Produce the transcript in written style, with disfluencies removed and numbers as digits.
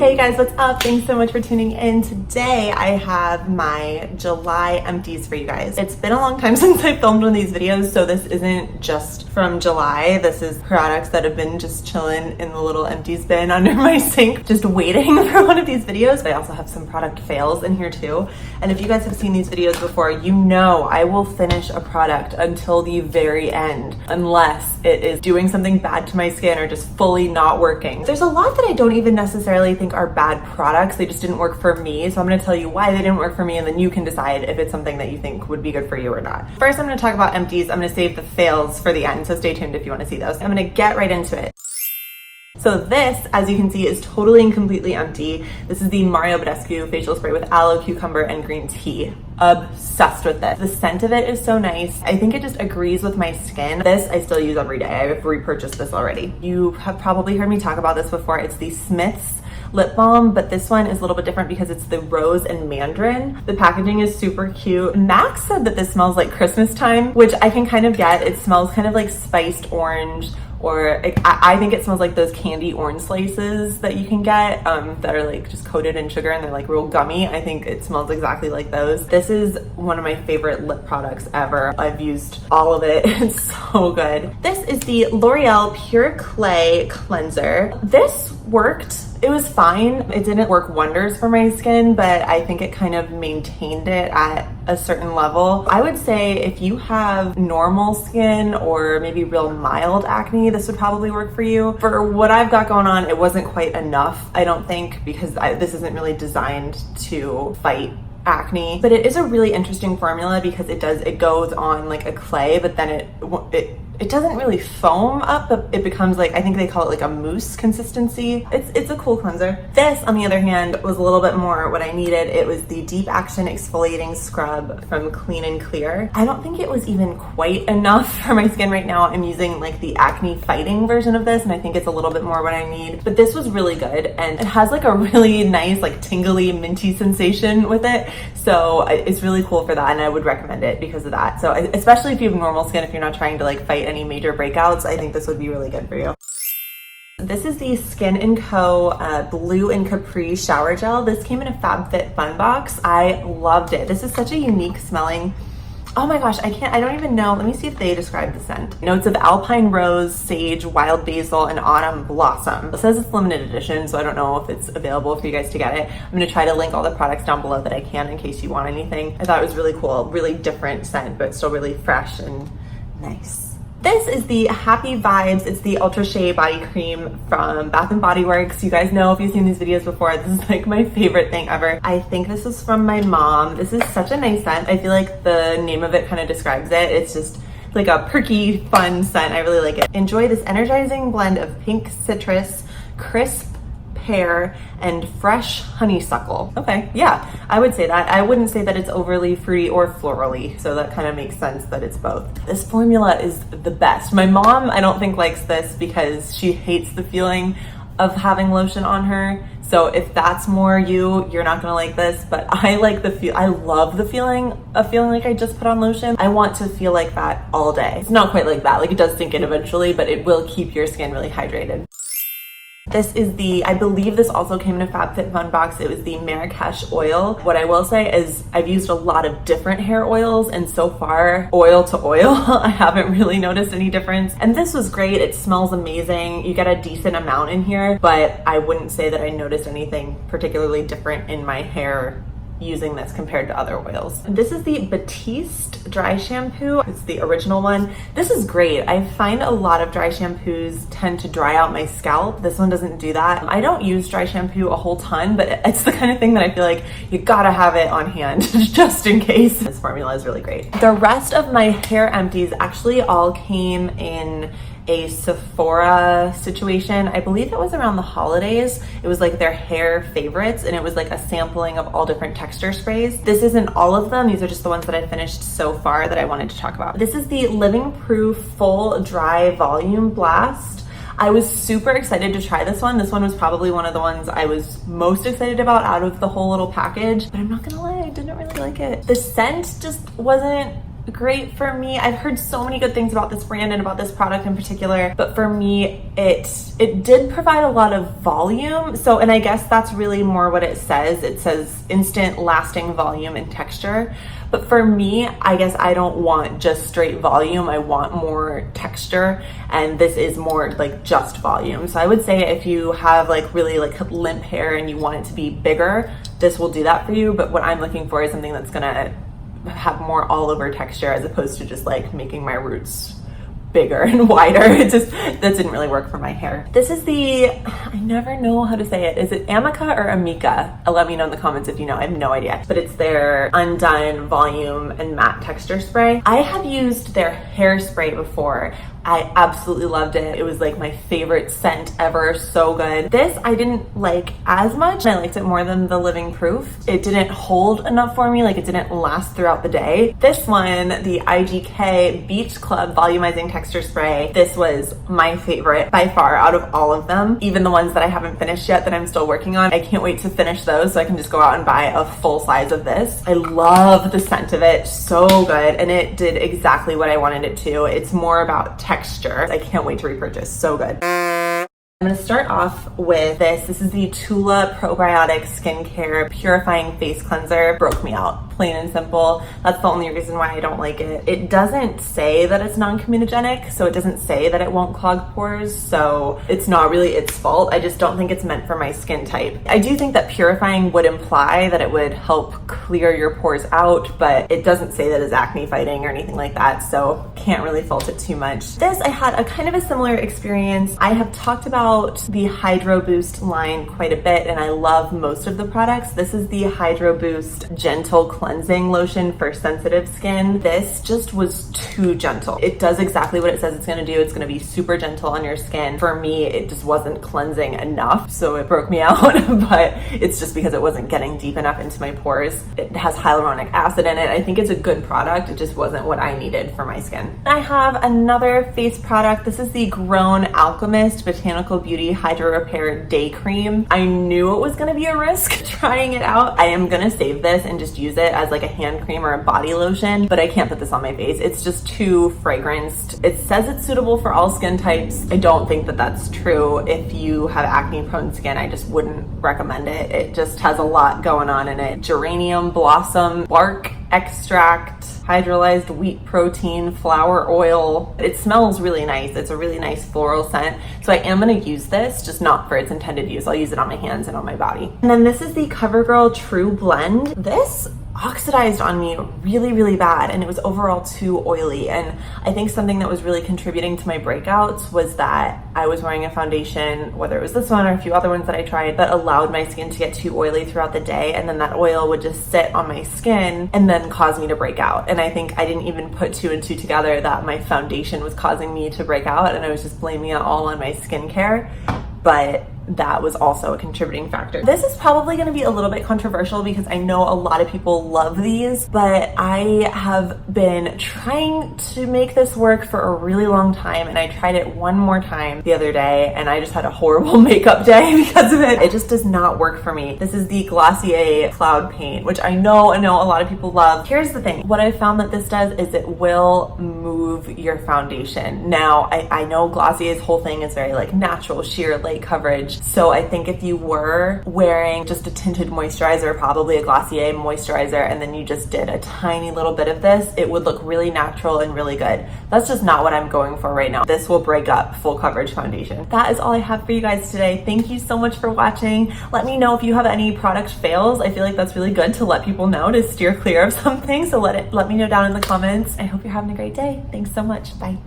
Hey guys, what's up? Thanks so much for tuning in. Today I have my July empties for you guys. It's been a long time since I filmed one of these videos, so this isn't just from July. This is products that have been just chilling in the little empties bin under my sink, just waiting for one of these videos. I also have some product fails in here too. And if you guys have seen these videos before, you know I will finish a product until the very end, unless it is doing something bad to my skin or just fully not working. There's a lot that I don't even necessarily think are bad products. They just didn't work for me. So I'm going to tell you why they didn't work for me, and then you can decide if it's something that you think would be good for you or not. First, I'm going to talk about empties. I'm going to save the fails for the end, so stay tuned if you want to see those. I'm going to get right into it. So this, as you can see, is totally and completely empty. This is the Mario Badescu facial spray with aloe, cucumber, and green tea. Obsessed with this. The scent of it is so nice. I think it just agrees with my skin. This I still use every day. I've repurchased this already. You have probably heard me talk about this before. It's the Smith's lip balm, but this one is a little bit different because it's the rose and mandarin. The packaging is super cute. Max said that this smells like Christmas time, which I can kind of get. It smells kind of like spiced orange, or I think it smells like those candy orange slices that you can get that are like just coated in sugar and they're like real gummy. I think it smells exactly like those. This is one of my favorite lip products ever. I've used all of it. It's so good. This is the L'Oreal Pure Clay Cleanser. This worked. It was fine. It didn't work wonders for my skin, but I think it kind of maintained it at a certain level. I would say if you have normal skin or maybe real mild acne, this would probably work for you. For what I've got going on, it wasn't quite enough, I don't think, because this isn't really designed to fight acne, but it is a really interesting formula because it goes on like a clay, but then it doesn't really foam up, but it becomes like, I think they call it like a mousse consistency. It's a cool cleanser. This, on the other hand, was a little bit more what I needed. It was the Deep Action Exfoliating Scrub from Clean and Clear. I don't think it was even quite enough for my skin right now. I'm using like the acne fighting version of this, and I think it's a little bit more what I need. But this was really good, and it has like a really nice like tingly minty sensation with it. So it's really cool for that, and I would recommend it because of that. So especially if you have normal skin, if you're not trying to like fight any major breakouts, I think this would be really good for you. This is the Skin & Co. Blue and Capri Shower Gel. This came in a FabFitFun box. I loved it. This is such a unique smelling. Oh my gosh, I don't even know. Let me see if they describe the scent. Notes of alpine rose, sage, wild basil, and autumn blossom. It says it's limited edition, so I don't know if it's available for you guys to get it. I'm gonna try to link all the products down below that I can in case you want anything. I thought it was really cool, really different scent, but still really fresh and nice. This is the Happy Vibes. It's the Ultra Shea Body Cream from Bath & Body Works. You guys know if you've seen these videos before, this is like my favorite thing ever. I think this is from my mom. This is such a nice scent. I feel like the name of it kind of describes it. It's just like a perky, fun scent. I really like it. Enjoy this energizing blend of pink citrus, crisp pear, and fresh honeysuckle. Okay, yeah, I would say that. I wouldn't say that it's overly fruity or florally, so that kind of makes sense that it's both. This formula is the best. My mom, I don't think, likes this because she hates the feeling of having lotion on her. So if that's more you're not gonna like this, but I like I love the feeling of feeling like I just put on lotion. I want to feel like that all day. It's not quite like that, like it does sink in eventually, but it will keep your skin really hydrated. This is I believe this also came in a FabFitFun box. It was the Marrakesh oil. What I will say is I've used a lot of different hair oils, and so far, oil to oil, I haven't really noticed any difference. And this was great. It smells amazing. You get a decent amount in here, but I wouldn't say that I noticed anything particularly different in my hair using this compared to other oils. This is the Batiste dry shampoo. It's the original one. This is great. I find a lot of dry shampoos tend to dry out my scalp. This one doesn't do that. I don't use dry shampoo a whole ton, but it's the kind of thing that I feel like you gotta have it on hand just in case. This formula is really great. The rest of my hair empties actually all came in a Sephora situation. I believe it was around the holidays. It was like their hair favorites, and it was like a sampling of all different texture sprays. This isn't all of them. These are just the ones that I finished so far that I wanted to talk about. This is the Living Proof Full Dry Volume Blast. I was super excited to try this one. This one was probably one of the ones I was most excited about out of the whole little package, but I'm not gonna lie, I didn't really like it. The scent just wasn't great for me. I've heard so many good things about this brand and about this product in particular, but for me, it did provide a lot of volume. So, and I guess that's really more what it says. It says instant lasting volume and texture. But for me, I guess I don't want just straight volume. I want more texture, and this is more like just volume. So I would say if you have like really like limp hair and you want it to be bigger, this will do that for you. But what I'm looking for is something that's gonna have more all over texture as opposed to just like making my roots bigger and wider. That didn't really work for my hair. This is I never know how to say it. Is it Amica or Amica? Let me know in the comments if you know. I have no idea. But it's their Undone Volume and Matte Texture Spray. I have used their hairspray before. I absolutely loved it. It was like my favorite scent ever. So good. This I didn't like as much. I liked it more than the Living Proof. It didn't hold enough for me. Like it didn't last throughout the day. This one, the IGK Beach Club Volumizing Texture Spray, this was my favorite by far out of all of them. Even the ones that I haven't finished yet that I'm still working on. I can't wait to finish those so I can just go out and buy a full size of this. I love the scent of it. So good. And it did exactly what I wanted it to. It's more about texture. I can't wait to repurchase. So good. I'm going to start off with this. This is the Tula Probiotic Skincare Purifying Face Cleanser. Broke me out, plain and simple. That's the only reason why I don't like it. It doesn't say that it's non-comedogenic, so it doesn't say that it won't clog pores, so it's not really its fault. I just don't think it's meant for my skin type. I do think that purifying would imply that it would help clear your pores out, but it doesn't say that it's acne fighting or anything like that, so can't really fault it too much. This, I had a kind of a similar experience. I have talked about the Hydro Boost line quite a bit, and I love most of the products. This is the Hydro Boost Gentle Cleansing Lotion for sensitive skin. This just was too gentle. It does exactly what it says it's gonna do. It's gonna be super gentle on your skin. For me, it just wasn't cleansing enough, so it broke me out, but it's just because it wasn't getting deep enough into my pores. It has hyaluronic acid in it. I think it's a good product. It just wasn't what I needed for my skin. I have another face product. This is the Grown Alchemist Botanical Beauty Hydro Repair Day Cream. I knew it was gonna be a risk trying it out. I am gonna save this and just use it as like a hand cream or a body lotion, but I can't put this on my face. It's just too fragranced. It says it's suitable for all skin types. I don't think that that's true. If you have acne prone skin, I just wouldn't recommend it. It just has a lot going on in it. Geranium blossom bark extract, hydrolyzed wheat protein, flower oil. It smells really nice. It's a really nice floral scent. So I am gonna use this, just not for its intended use. I'll use it on my hands and on my body. And then this is the CoverGirl True Blend. This oxidized on me really, really bad, and it was overall too oily. And I think something that was really contributing to my breakouts was that I was wearing a foundation, whether it was this one or a few other ones that I tried, that allowed my skin to get too oily throughout the day, and then that oil would just sit on my skin and then cause me to break out. And I think I didn't even put two and two together that my foundation was causing me to break out, and I was just blaming it all on my skincare. But that was also a contributing factor. This is probably going to be a little bit controversial because I know a lot of people love these, but I have been trying to make this work for a really long time, and I tried it one more time the other day and I just had a horrible makeup day because of it. It just does not work for me. This is the Glossier Cloud Paint, which I know a lot of people love. Here's the thing. What I found that this does is it will move your foundation. Now, I know Glossier's whole thing is very like natural, sheer light coverage. So I think if you were wearing just a tinted moisturizer, probably a Glossier moisturizer, and then you just did a tiny little bit of this, it would look really natural and really good. That's just not what I'm going for right now. This will break up full coverage foundation. That is all I have for you guys today. Thank you so much for watching. Let me know if you have any product fails. I feel like that's really good to let people know to steer clear of something. So let me know down in the comments. I hope you're having a great day. Thanks so much. Bye.